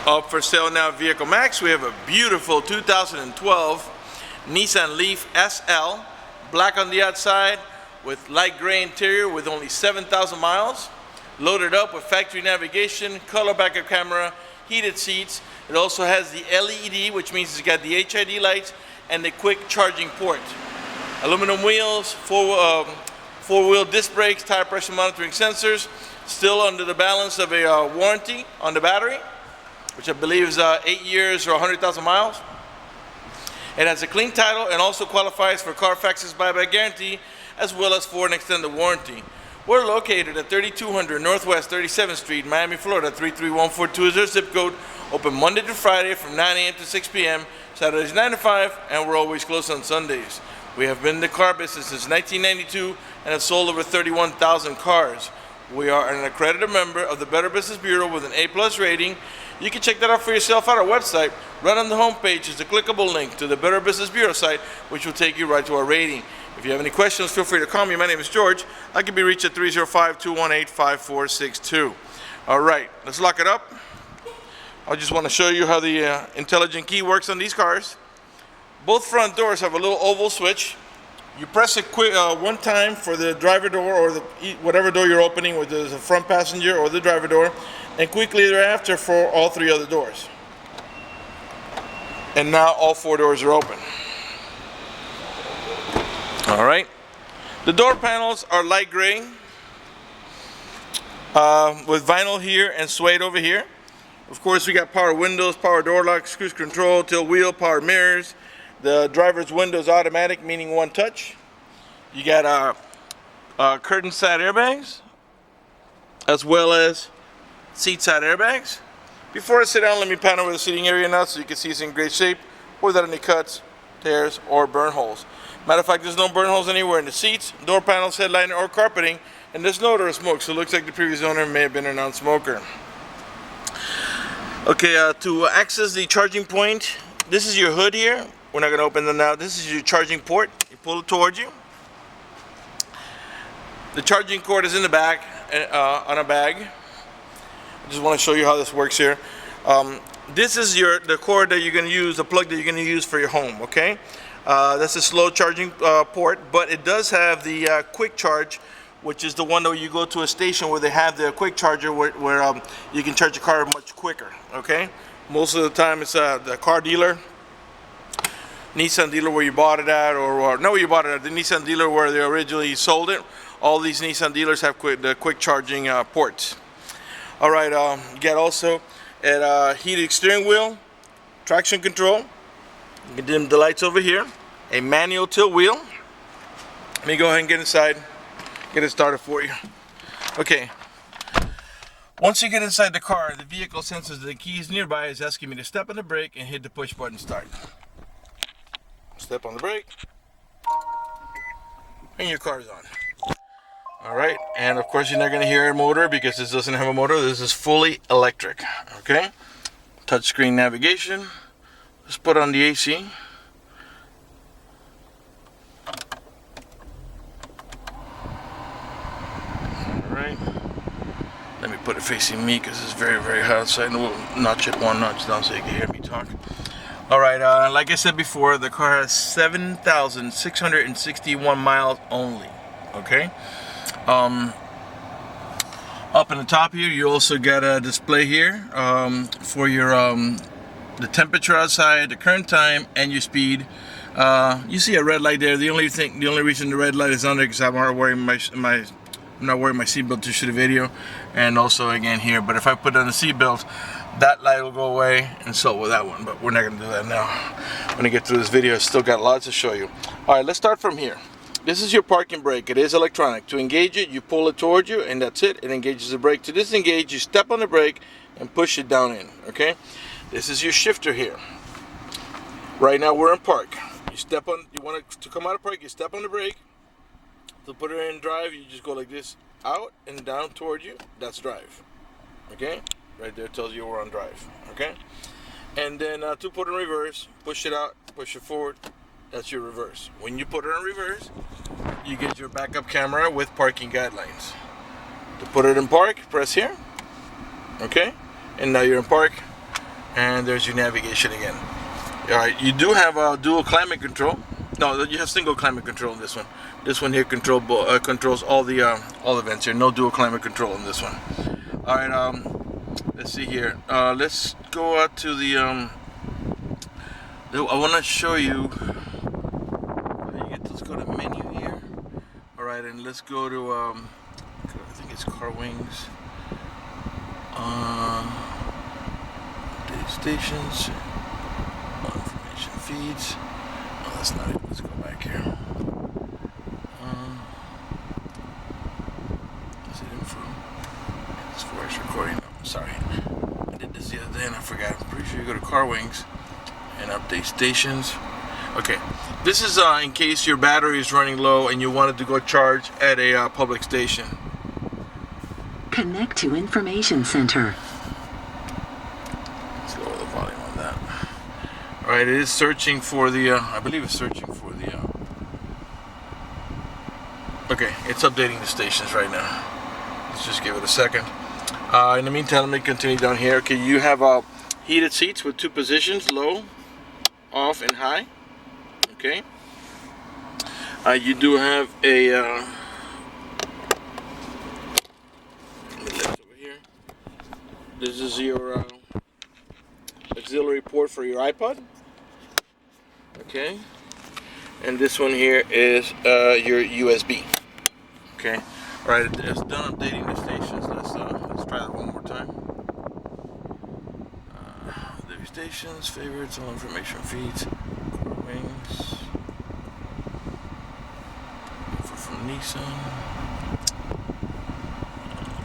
Up for sale now, Vehiclemax. We have a beautiful 2012 Nissan Leaf SL, black on the outside with light gray interior with only 7,000 miles. Loaded up with factory navigation, color backup camera, heated seats. It also has the LED, which means it's got the HID lights and the quick charging port. Aluminum wheels, four-wheel disc brakes, tire pressure monitoring sensors. Still under the balance of a warranty on the battery, which I believe is 8 years or 100,000 miles. It has a clean title and also qualifies for Carfax's buyback guarantee as well as for an extended warranty. We're located at 3200 Northwest 37th Street, Miami, Florida 33142 is our zip code. Open Monday to Friday from 9 a.m. to 6 p.m., Saturdays 9 to 5, and we're always closed on Sundays. We have been in the car business since 1992 and have sold over 31,000 cars. We are an accredited member of the Better Business Bureau with an A+ rating. You can check that out for yourself at our website. Right on the homepage is a clickable link to the Better Business Bureau site, which will take you right to our rating. If you have any questions, feel free to call me. My name is George. I can be reached at 305-218-5462. All right, let's lock it up. I just want to show you how the intelligent key works on these cars. Both front doors have a little oval switch. You press it quick one time for the driver door or whatever door you're opening, whether it's the front passenger or the driver door, and quickly thereafter for all three other doors. And now all four doors are open. All right. The door panels are light gray with vinyl here and suede over here. Of course, we got power windows, power door locks, cruise control, tilt wheel, power mirrors. The driver's window is automatic, meaning one touch. You got curtain side airbags, as well as seat side airbags. Before I sit down, let me pan over the seating area now so you can see it's in great shape, without any cuts, tears, or burn holes. Matter of fact, there's no burn holes anywhere in the seats, door panels, headliner, or carpeting, and there's no odor of smoke, so it looks like the previous owner may have been a non-smoker. Okay, to access the charging point, this is your hood here. We're not going to open them now. This is your charging port. You pull it towards you. The charging cord is in the back on a bag. I just want to show you how this works here. This is the cord that you're going to use, the plug that you're going to use for your home, okay? That's a slow charging port, but it does have the quick charge, which is the one that you go to a station where they have the quick charger where you can charge your car much quicker, okay? Most of the time it's the car dealer, Nissan dealer where you bought it at, or not where you bought it at, the Nissan dealer where they originally sold it. All these Nissan dealers have the quick charging ports. All right, you got also a heated steering wheel, traction control. You can dim the lights over here. A manual tilt wheel. Let me go ahead and get inside, get it started for you. Okay. Once you get inside the car, the vehicle senses the keys nearby is asking me to step on the brake and hit the push button start. Step on the brake, and your car is on. All right, and of course you're not going to hear a motor because this doesn't have a motor. This is fully electric. Okay, touchscreen navigation. Let's put on the AC. All right, let me put it facing me because it's very, very hot outside, and we'll notch it one notch down so you can hear me talk. All right, like I said before, the car has 7,661 miles only, okay? Up in the top here, you also got a display here for your the temperature outside, the current time, and your speed. You see a red light there. The only reason the red light is on there because I'm not wearing my seatbelt to shoot a video, and also again here. But if I put on the seatbelt, that light will go away, and so will that one, but we're not going to do that now. When I get through this video, I've still got lots to show you. Alright, let's start from here. This is your parking brake. It is electronic. To engage it, you pull it towards you, and that's it. It engages the brake. To disengage, you step on the brake and push it down in, okay? This is your shifter here. Right now, we're in park. You want it to come out of park, you step on the brake. To put it in drive, you just go like this, out and down toward you. That's drive, okay? Right there tells you we're on drive, okay? And then to put it in reverse, push it out, push it forward, that's your reverse. When you put it in reverse, you get your backup camera with parking guidelines. To put it in park, press here, okay? And now you're in park. and there's your navigation again. All right, you do have a dual climate control. No, you have single climate control in this one. This one here controls all the vents here. No dual climate control in this one. All right, let's see here. Let's go out to the. I want to show you. Let's go to menu here. All right, and let's go to. I think it's car wings. Data stations. Information feeds. Oh, that's not it. Let's go back here. Is it info? It's voice recording. No, sorry. I did this the other day and I forgot. I'm pretty sure you go to car wings and update stations. Okay, this is in case your battery is running low and you wanted to go charge at a public station. Connect to information center. Let's lower the volume on that. All right, it is searching for the. I believe it's searching for the. Okay, it's updating the stations right now. Let's just give it a second. In the meantime, let me continue down here. Okay, you have heated seats with 2 positions: low, off, and high. Okay. You do have a. Over here. This is your auxiliary port for your iPod. Okay. And this one here is your USB. Okay. All right. It's done updating the stations. Let's try that one more time. The stations, favorites, all information feeds. Wings from Nissan.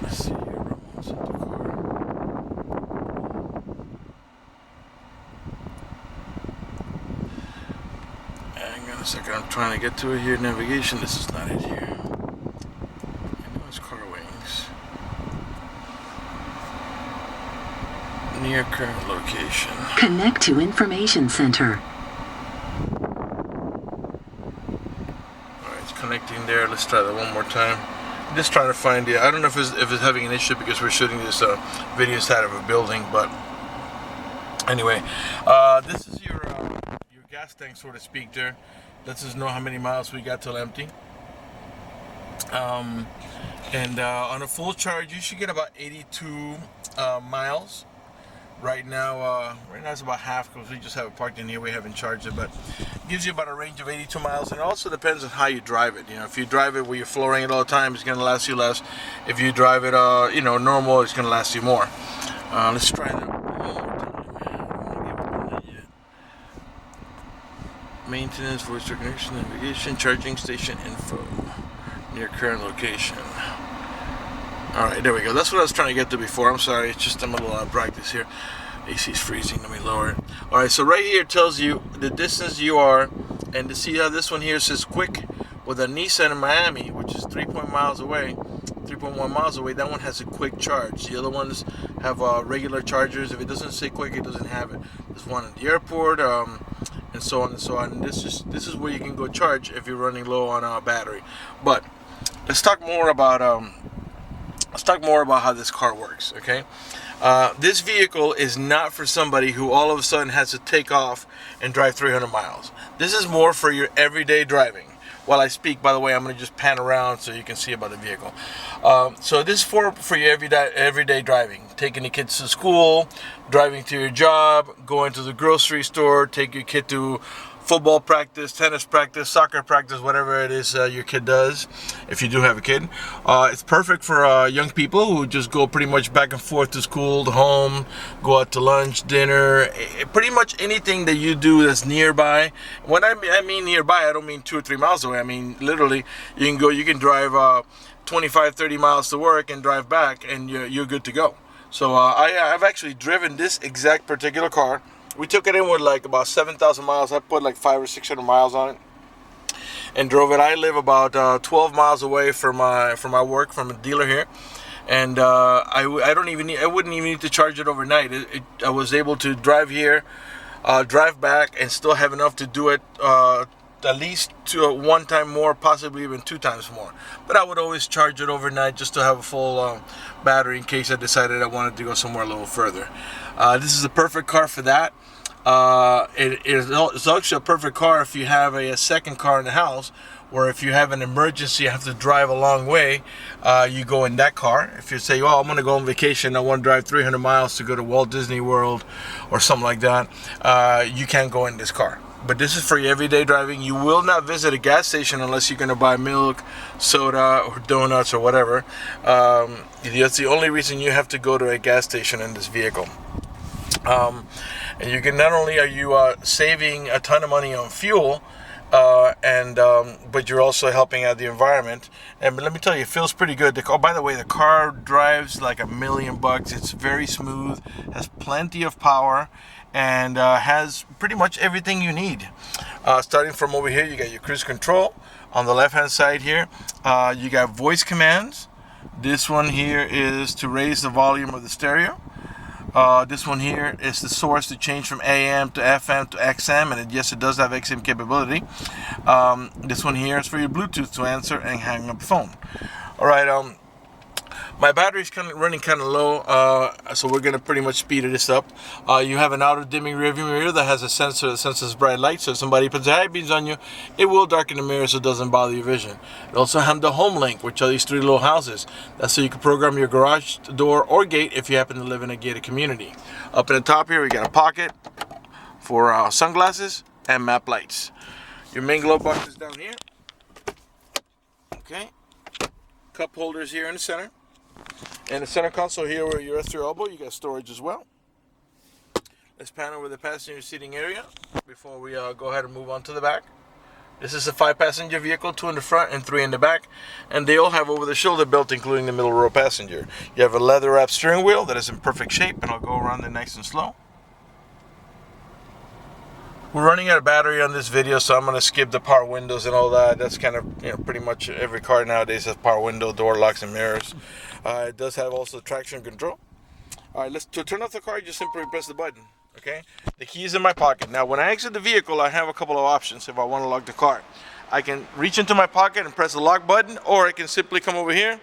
Let's see here. Ramon's in the car. Hang on a second. I'm trying to get to it here. Navigation. This is not it here. I know it's car wings. Near current location. Connect to information center. Connecting there. Let's try that one more time. I'm just trying to find it. I don't know if it's having an issue because we're shooting this video inside of a building, but anyway, this is your gas tank, so to speak. There lets us know how many miles we got till empty. And on a full charge, you should get about 82 miles. Right now it's about half because we just have it parked in here. We haven't charged it, but it gives you about a range of 82 miles. And it also depends on how you drive it. You know, if you drive it where you're flooring it all the time, it's going to last you less. If you drive it, normal, it's going to last you more. Let's try that one more time. Maintenance, voice recognition, navigation, charging station info, near current location. Alright, there we go. That's what I was trying to get to before. I'm sorry, it's just I'm a little out of practice here. AC is freezing. Let me lower it. Alright, so right here it tells you the distance you are, and to see how this one here says quick with a Nissan Miami, which is 3.1 miles away. That one has a quick charge. The other ones have regular chargers. If it doesn't say quick, it doesn't have it. There's one at the airport, and so on and so on. And this is where you can go charge if you're running low on a battery. But let's talk more about how this car works, okay? This vehicle is not for somebody who all of a sudden has to take off and drive 300 miles. This is more for your everyday driving. While I speak, by the way, I'm going to just pan around so you can see about the vehicle. So this is for your everyday driving. Taking the kids to school, driving to your job, going to the grocery store, take your kid to football practice, tennis practice, soccer practice, whatever it is your kid does, if you do have a kid. It's perfect for young people who just go pretty much back and forth to school, to home, go out to lunch, dinner, pretty much anything that you do that's nearby. When I mean nearby, I don't mean 2 or 3 miles away. I mean literally, you can drive 25, 30 miles to work and drive back, and you're good to go. So I've actually driven this exact particular car. We took it in with like about 7,000 miles. I put like 500 or 600 miles on it and drove it. I live about 12 miles away from my work, from a dealer here, and I wouldn't even need to charge it overnight. I was able to drive here, drive back, and still have enough to do it at least to one time more, possibly even 2 times more. But I would always charge it overnight just to have a full battery in case I decided I wanted to go somewhere a little further. This is the perfect car for that. It's actually a perfect car if you have a second car in the house, where if you have an emergency, you have to drive a long way, you go in that car. If you say, oh, I'm going to go on vacation, I want to drive 300 miles to go to Walt Disney World or something like that, you can't go in this car. But this is for your everyday driving. You will not visit a gas station unless you're going to buy milk, soda, or donuts or whatever. That's the only reason you have to go to a gas station in this vehicle. And you can, not only are you saving a ton of money on fuel, but you're also helping out the environment. And let me tell you, it feels pretty good. Oh, by the way, the car drives like $1,000,000. It's very smooth, has plenty of power, and has pretty much everything you need. Starting from over here, you got your cruise control. On the left hand side here, you got voice commands. This one here is to raise the volume of the stereo. This one here is the source to change from AM to FM to XM, and yes, it does have XM capability. This one here is for your Bluetooth to answer and hang up the phone. All right, my battery's running kind of low, so we're gonna pretty much speed this up. You have an auto dimming rearview mirror that has a sensor that senses bright light, so if somebody puts high beams on you, it will darken the mirror so it doesn't bother your vision. It also has the home link, which are these 3 little houses. That's so you can program your garage door or gate if you happen to live in a gated community. Up in the top here, we got a pocket for sunglasses and map lights. Your main glove box is down here. Okay, cup holders here in the center. And the center console here where you rest your elbow, you got storage as well. Let's pan over the passenger seating area before we go ahead and move on to the back. This is a 5-passenger vehicle, 2 in the front and 3 in the back. And they all have over-the-shoulder belt, including the middle row passenger. You have a leather-wrapped steering wheel that is in perfect shape, and I'll go around it nice and slow. We're running out of battery on this video, so I'm going to skip the power windows and all that. That's kind of, pretty much every car nowadays has power window, door locks, and mirrors. It does have also traction control. All right, to turn off the car, you just simply press the button, okay? The key is in my pocket. Now, when I exit the vehicle, I have a couple of options if I want to lock the car. I can reach into my pocket and press the lock button, or I can simply come over here,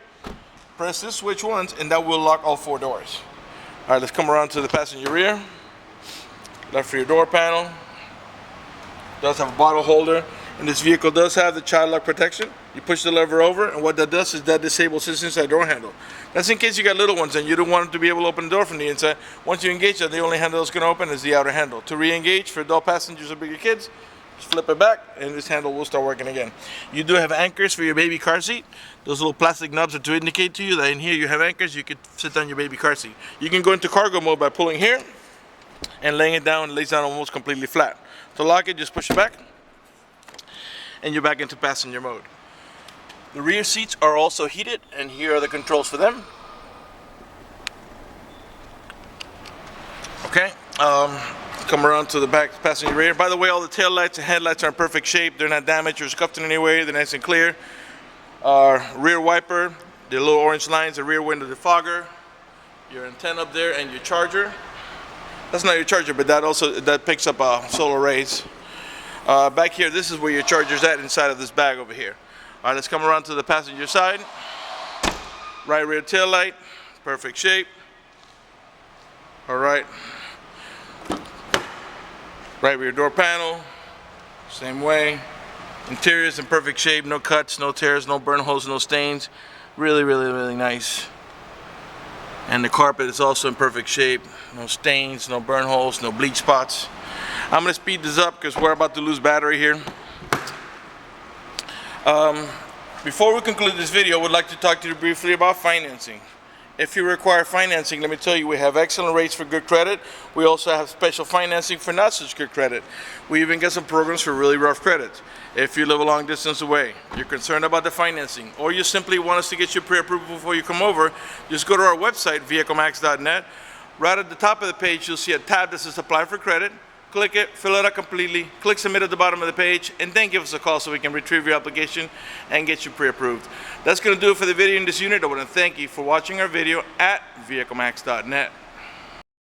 press this switch once, and that will lock all 4 doors. All right, let's come around to the passenger rear. Left rear door panel. Does have a bottle holder, and this vehicle does have the child lock protection. You push the lever over, and what that does is that disables this inside door handle. That's in case you got little ones and you don't want them to be able to open the door from the inside. Once you engage that, the only handle that's going to open is the outer handle. To re-engage for adult passengers or bigger kids, just flip it back, and this handle will start working again. You do have anchors for your baby car seat. Those little plastic knobs are to indicate to you that in here you have anchors. You could sit down your baby car seat. You can go into cargo mode by pulling here and laying it down. It lays down almost completely flat. To lock it, just push it back, and you're back into passenger mode. The rear seats are also heated, and here are the controls for them. Okay, come around to the back passenger rear. By the way, all the tail lights and headlights are in perfect shape. They're not damaged or scuffed in any way. They're nice and clear. Rear wiper, the little orange lines, the rear window defogger, your antenna up there, and your charger. That's not your charger, but that picks up solar rays. Back here, this is where your charger's at inside of this bag over here. All right, let's come around to the passenger side. Right rear tail light, perfect shape. All right. Right rear door panel, same way. Interior's in perfect shape, no cuts, no tears, no burn holes, no stains. Really, really, really nice. And the carpet is also in perfect shape. No stains, no burn holes, no bleach spots. I'm gonna speed this up because we're about to lose battery here. Before we conclude this video, I would like to talk to you briefly about financing. If you require financing, let me tell you, we have excellent rates for good credit. We also have special financing for not such good credit. We even get some programs for really rough credit. If you live a long distance away, you're concerned about the financing, or you simply want us to get your pre-approval before you come over, just go to our website, vehiclemax.net. Right at the top of the page, you'll see a tab that says Apply for Credit. Click it, fill it out completely, click Submit at the bottom of the page, and then give us a call so we can retrieve your application and get you pre-approved. That's going to do it for the video in this unit. I want to thank you for watching our video at vehiclemax.net.